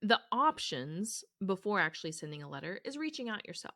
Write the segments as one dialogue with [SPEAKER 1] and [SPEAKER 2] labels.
[SPEAKER 1] The options before actually sending a letter is reaching out yourself.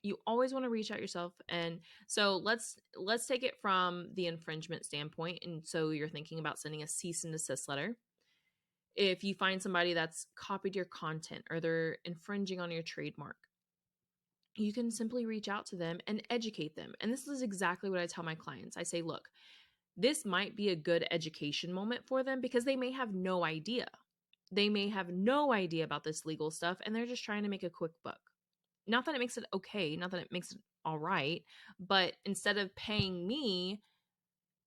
[SPEAKER 1] You always want to reach out yourself. And so let's take it from the infringement standpoint. And so you're thinking about sending a cease and desist letter. If you find somebody that's copied your content or they're infringing on your trademark, you can simply reach out to them and educate them. And this is exactly what I tell my clients. I say, look, this might be a good education moment for them because they may have no idea. They may have no idea about this legal stuff and they're just trying to make a quick buck. Not that it makes it okay, not that it makes it all right, but instead of paying me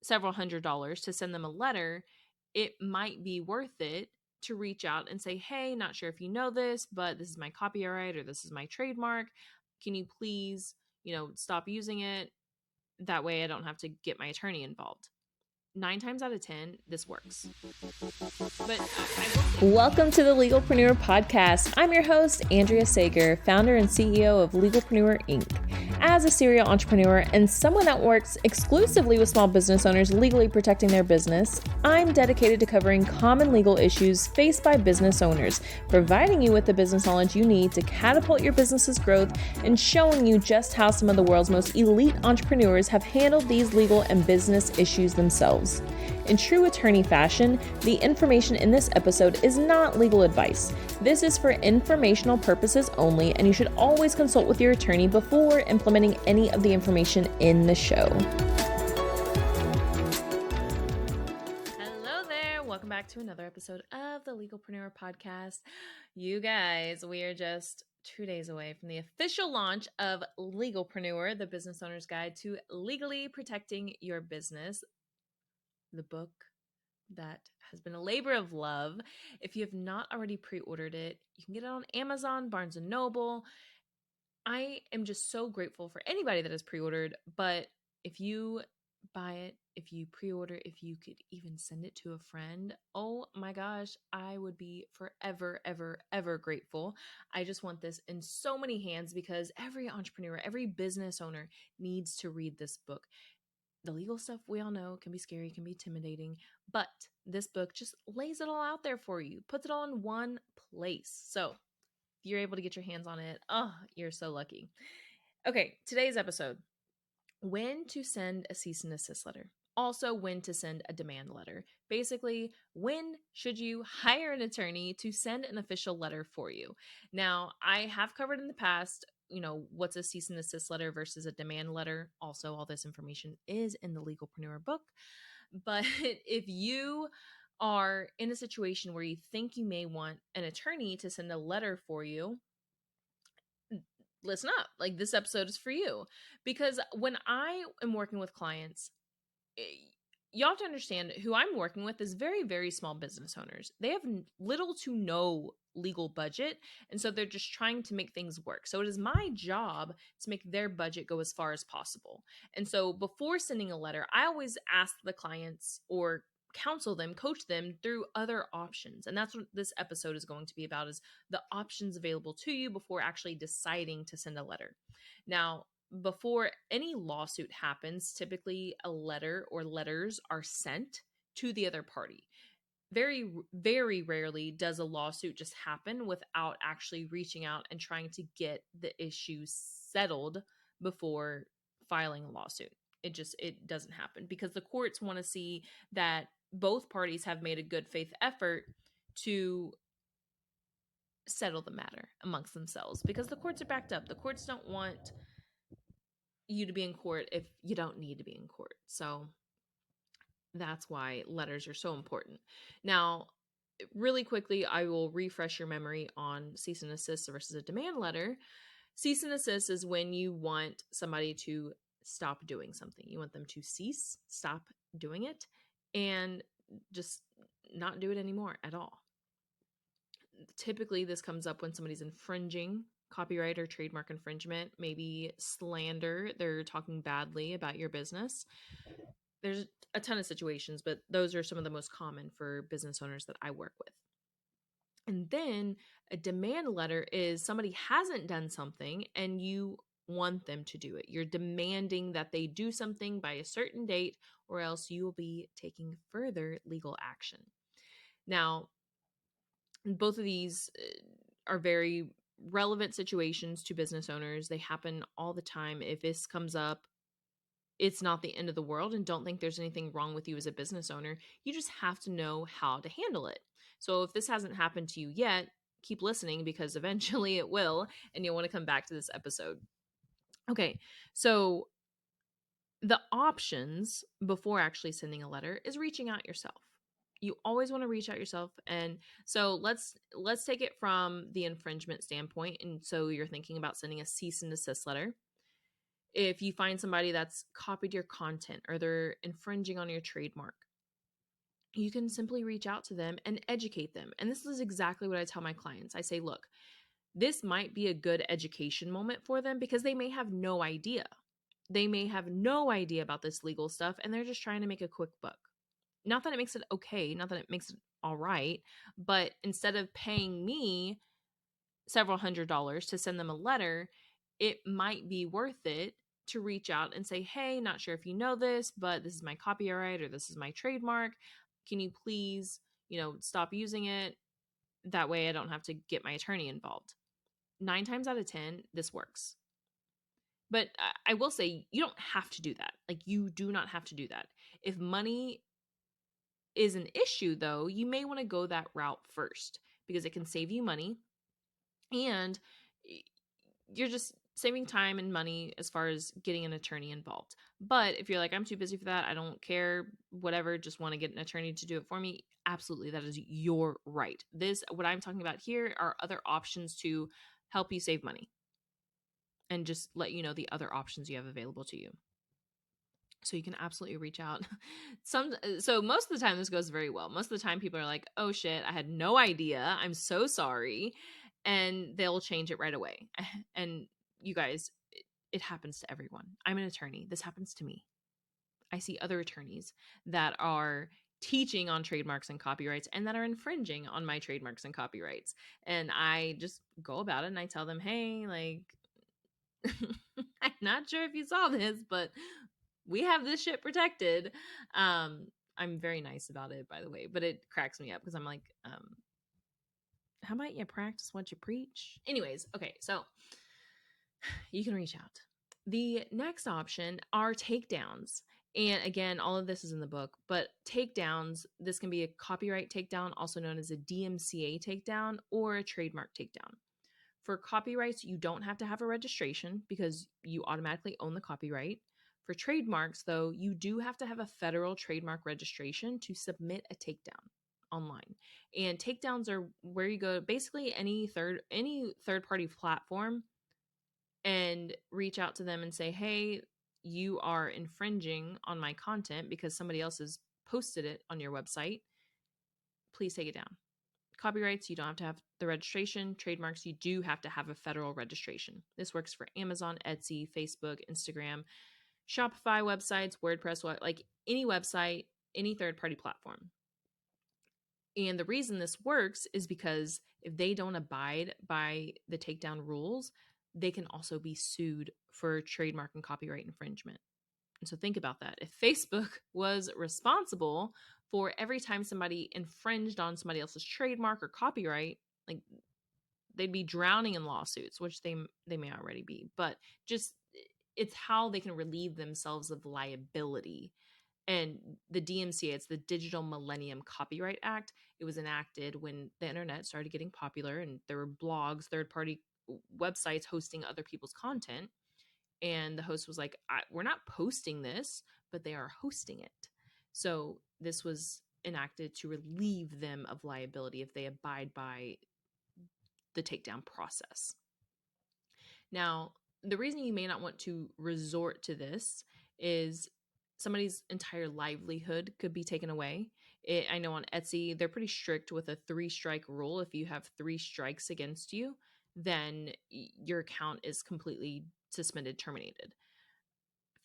[SPEAKER 1] several $100s to send them a letter, it might be worth it to reach out and say, hey, not sure if you know this, but this is my copyright or this is my trademark. Can you please, stop using it? That way I don't have to get my attorney involved. 9 times out of 10, this works.
[SPEAKER 2] Welcome to the Legalpreneur podcast. I'm your host, Andrea Sager, founder and CEO of Legalpreneur, Inc. As a serial entrepreneur and someone that works exclusively with small business owners legally protecting their business, I'm dedicated to covering common legal issues faced by business owners, providing you with the business knowledge you need to catapult your business's growth and showing you just how some of the world's most elite entrepreneurs have handled these legal and business issues themselves. In true attorney fashion, the information in this episode is not legal advice. This is for informational purposes only, and you should always consult with your attorney before implementing any of the information in the show.
[SPEAKER 1] Hello there. Welcome back to another episode of the Legalpreneur podcast. You guys, we are just 2 days away from the official launch of Legalpreneur, the business owner's guide to legally protecting your business. The book that has been a labor of love. If you have not already pre-ordered it, you can get it on Amazon, Barnes & Noble. I am just so grateful for anybody that has pre-ordered, but if you buy it, if you pre-order, if you could even send it to a friend, oh my gosh, I would be forever, ever, ever grateful. I just want this in so many hands because every entrepreneur, every business owner needs to read this book. The legal stuff, we all know, can be scary, can be intimidating, but this book just lays it all out there for you, puts it all in one place. So if you're able to get your hands on it, oh, you're so lucky. Okay, today's episode, when to send a cease and desist letter. Also, when to send a demand letter. Basically, when should you hire an attorney to send an official letter for you? Now, I have covered in the past what's a cease and desist letter versus a demand letter. Also, all this information is in the Legalpreneur book. But if you are in a situation where you think you may want an attorney to send a letter for you, listen up. Like, this episode is for you. Because when I am working with clients, you have to understand who I'm working with is very, very small business owners. They have little to no legal budget. And so they're just trying to make things work. So it is my job to make their budget go as far as possible. And so before sending a letter, I always ask the clients or counsel them, coach them through other options. And that's what this episode is going to be about, is the options available to you before actually deciding to send a letter. Now, before any lawsuit happens, typically a letter or letters are sent to the other party. Very, very rarely does a lawsuit just happen without actually reaching out and trying to get the issue settled before filing a lawsuit. It doesn't happen because the courts want to see that both parties have made a good faith effort to settle the matter amongst themselves, because the courts are backed up. The courts don't want you to be in court if you don't need to be in court. So that's why letters are so important. Now, really quickly, I will refresh your memory on cease and desist versus a demand letter. Cease and desist is when you want somebody to stop doing something. You want them to cease, stop doing it, and just not do it anymore at all. Typically, this comes up when somebody's infringing copyright or trademark infringement, maybe slander. They're talking badly about your business. There's a ton of situations, but those are some of the most common for business owners that I work with. And then a demand letter is somebody hasn't done something and you want them to do it. You're demanding that they do something by a certain date, or else you will be taking further legal action. Now, Both of these are very relevant situations to business owners. They happen all the time. If this comes up, it's not the end of the world, and don't think there's anything wrong with you as a business owner. You just have to know how to handle it. So if this hasn't happened to you yet, keep listening because eventually it will, and you'll want to come back to this episode. Okay, so the options before actually sending a letter is reaching out yourself. You always want to reach out yourself. And so let's take it from the infringement standpoint. And so you're thinking about sending a cease and desist letter. If you find somebody that's copied your content or they're infringing on your trademark, you can simply reach out to them and educate them. And this is exactly what I tell my clients. I say, look, this might be a good education moment for them because they may have no idea. They may have no idea about this legal stuff and they're just trying to make a quick buck. Not that it makes it okay, not that it makes it all right, but instead of paying me several $100s to send them a letter, it might be worth it to reach out and say, hey, not sure if you know this, but this is my copyright or this is my trademark. Can you please, stop using it? That way I don't have to get my attorney involved. 9 times out of 10, this works. But I will say, you don't have to do that. Like, you do not have to do that. If money is an issue, though, you may want to go that route first because it can save you money and you're just saving time and money as far as getting an attorney involved. But if you're like, I'm too busy for that, I don't care, whatever, just want to get an attorney to do it for me, absolutely, that is your right. What I'm talking about here are other options to help you save money and just let you know the other options you have available to you. So you can absolutely reach out. So most of the time this goes very well. Most of the time people are like, oh shit, I had no idea. I'm so sorry. And they'll change it right away. And you guys, it happens to everyone. I'm an attorney. This happens to me. I see other attorneys that are teaching on trademarks and copyrights and that are infringing on my trademarks and copyrights. And I just go about it and I tell them, hey, like, I'm not sure if you saw this, but we have this shit protected. I'm very nice about it, by the way, but it cracks me up because I'm like, how about you practice what you preach? Anyways, okay, so you can reach out. The next option are takedowns. And again, all of this is in the book, but takedowns, this can be a copyright takedown, also known as a DMCA takedown or a trademark takedown. For copyrights, you don't have to have a registration because you automatically own the copyright. For trademarks, though, you do have to have a federal trademark registration to submit a takedown online. And takedowns are where you go basically any third party platform and reach out to them and say, hey, you are infringing on my content because somebody else has posted it on your website. Please take it down. Copyrights, you don't have to have the registration. Trademarks, you do have to have a federal registration. This works for Amazon, Etsy, Facebook, Instagram, Shopify websites, WordPress, like any website, any third-party platform. And the reason this works is because if they don't abide by the takedown rules, they can also be sued for trademark and copyright infringement. And so think about that. If Facebook was responsible for every time somebody infringed on somebody else's trademark or copyright, like they'd be drowning in lawsuits, which they may already be. But just it's how they can relieve themselves of liability. And the DMCA, it's the Digital Millennium Copyright Act. It was enacted when the internet started getting popular and there were blogs, third-party websites hosting other people's content. And the host was like, we're not posting this, but they are hosting it. So this was enacted to relieve them of liability if they abide by the takedown process. Now, the reason you may not want to resort to this is somebody's entire livelihood could be taken away. I know on Etsy, they're pretty strict with a 3-strike rule. If you have 3 strikes against you, then your account is completely suspended, terminated.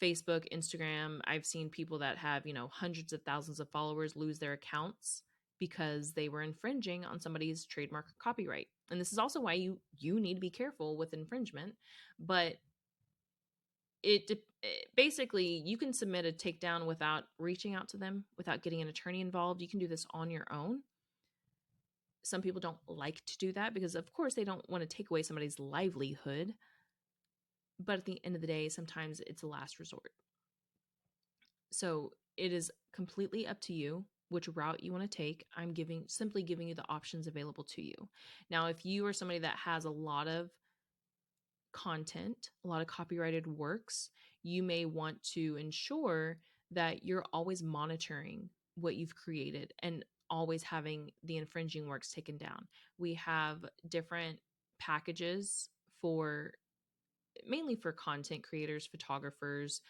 [SPEAKER 1] Facebook, Instagram, I've seen people that have, hundreds of thousands of followers lose their accounts because they were infringing on somebody's trademark or copyright. And this is also why you need to be careful with infringement. But basically, you can submit a takedown without reaching out to them, without getting an attorney involved. You can do this on your own. some people don't like to do that because, of course, they don't want to take away somebody's livelihood. But at the end of the day, sometimes it's a last resort. So it is completely up to you which route you want to take. I'm simply giving you the options available to you. Now, if you are somebody that has a lot of content, a lot of copyrighted works, you may want to ensure that you're always monitoring what you've created and always having the infringing works taken down. We have different packages mainly for content creators, photographers,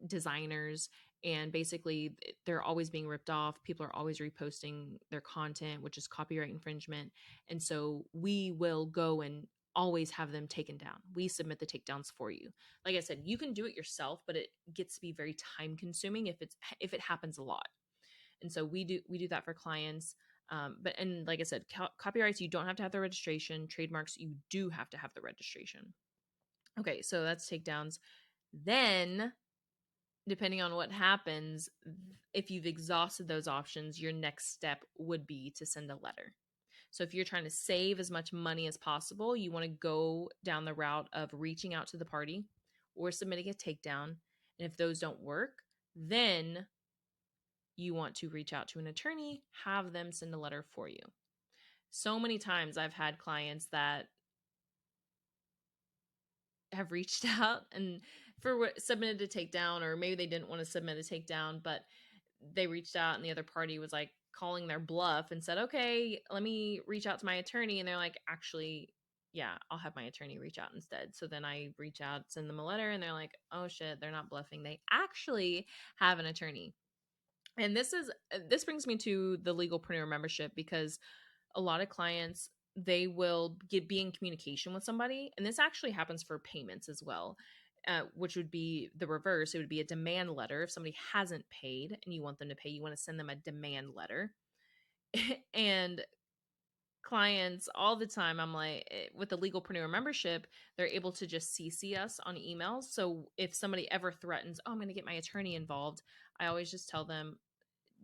[SPEAKER 1] designers, and basically they're always being ripped off. People are always reposting their content, which is copyright infringement. And so we will go and always have them taken down. We submit the takedowns for you. Like I said, you can do it yourself, but it gets to be very time consuming if it happens a lot. And so we do that for clients. And like I said, copyrights, you don't have to have the registration. Trademarks, you do have to have the registration. Okay, so that's takedowns. Then, depending on what happens, if you've exhausted those options, your next step would be to send a letter. So if you're trying to save as much money as possible, you want to go down the route of reaching out to the party or submitting a takedown. And if those don't work, then you want to reach out to an attorney, have them send a letter for you. So many times I've had clients that have reached out and submitted a takedown, or maybe they didn't want to submit a takedown, but they reached out and the other party was like calling their bluff and said, okay, let me reach out to my attorney. And they're like, actually, yeah, I'll have my attorney reach out instead. So then I reach out, send them a letter, and they're like, oh shit, they're not bluffing. They actually have an attorney. And this brings me to the Legalpreneur membership, because a lot of clients, they will be in communication with somebody. And this actually happens for payments as well, which would be the reverse. It would be a demand letter. If somebody hasn't paid and you want them to pay, you want to send them a demand letter. And clients all the time, I'm like, with the Legalpreneur membership, they're able to just CC us on emails. So if somebody ever threatens, oh, I'm going to get my attorney involved, I always just tell them,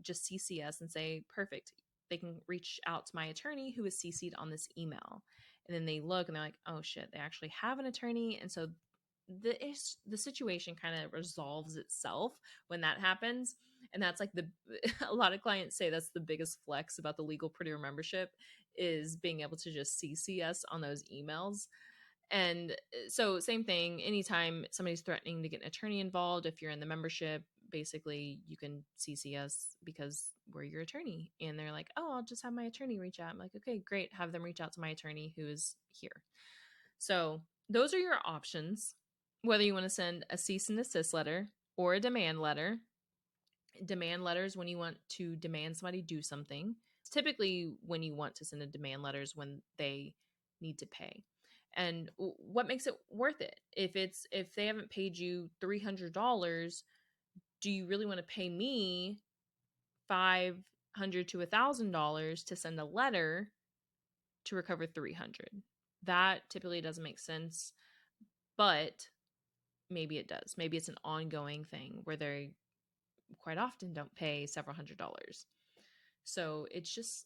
[SPEAKER 1] just CC us and say, perfect. They can reach out to my attorney who is CC'd on this email. And then they look and they're like, oh shit, they actually have an attorney. And so the situation kind of resolves itself when that happens. And that's like a lot of clients say that's the biggest flex about the Legalpreneur membership, is being able to just CC us on those emails. And so same thing, anytime somebody's threatening to get an attorney involved, if you're in the membership, basically you can CC us because we're your attorney. And they're like, oh, I'll just have my attorney reach out. I'm like, okay, great. Have them reach out to my attorney who is here. So those are your options, whether you want to send a cease and desist letter or a demand letter. Demand letters when you want to demand somebody do something. It's typically when you want to send a demand letters when they need to pay. And what makes it worth it? If they haven't paid you $300, do you really want to pay me $500 to $1,000 to send a letter to recover $300? That typically doesn't make sense, but maybe it does. Maybe it's an ongoing thing where they quite often don't pay several $100s. So it's just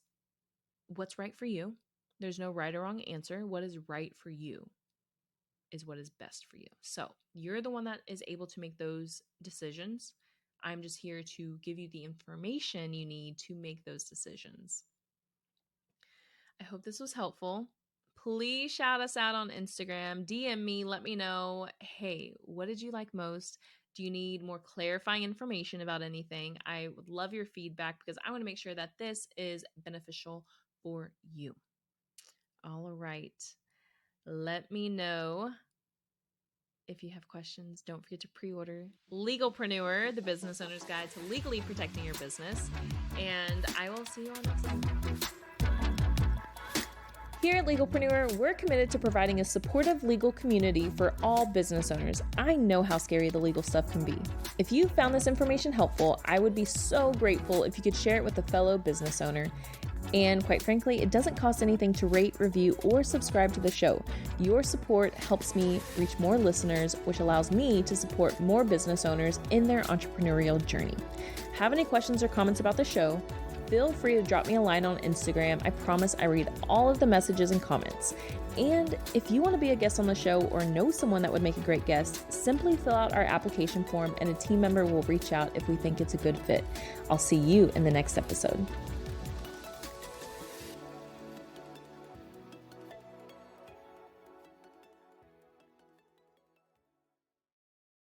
[SPEAKER 1] what's right for you. There's no right or wrong answer. What is right for you is what is best for you. So you're the one that is able to make those decisions. I'm just here to give you the information you need to make those decisions. I hope this was helpful. Please shout us out on Instagram, DM me, let me know, hey, what did you like most? Do you need more clarifying information about anything? I would love your feedback because I want to make sure that this is beneficial for you. All right. Let me know if you have questions. Don't forget to pre-order Legalpreneur, the business owner's guide to legally protecting your business. And I will see you on next time.
[SPEAKER 2] Here at Legalpreneur, we're committed to providing a supportive legal community for all business owners. I know how scary the legal stuff can be. If you found this information helpful, I would be so grateful if you could share it with a fellow business owner. And quite frankly, it doesn't cost anything to rate, review, or subscribe to the show. Your support helps me reach more listeners, which allows me to support more business owners in their entrepreneurial journey. Have any questions or comments about the show? feel free to drop me a line on Instagram. I promise I read all of the messages and comments. And if you want to be a guest on the show or know someone that would make a great guest, simply fill out our application form and a team member will reach out if we think it's a good fit. I'll see you in the next episode.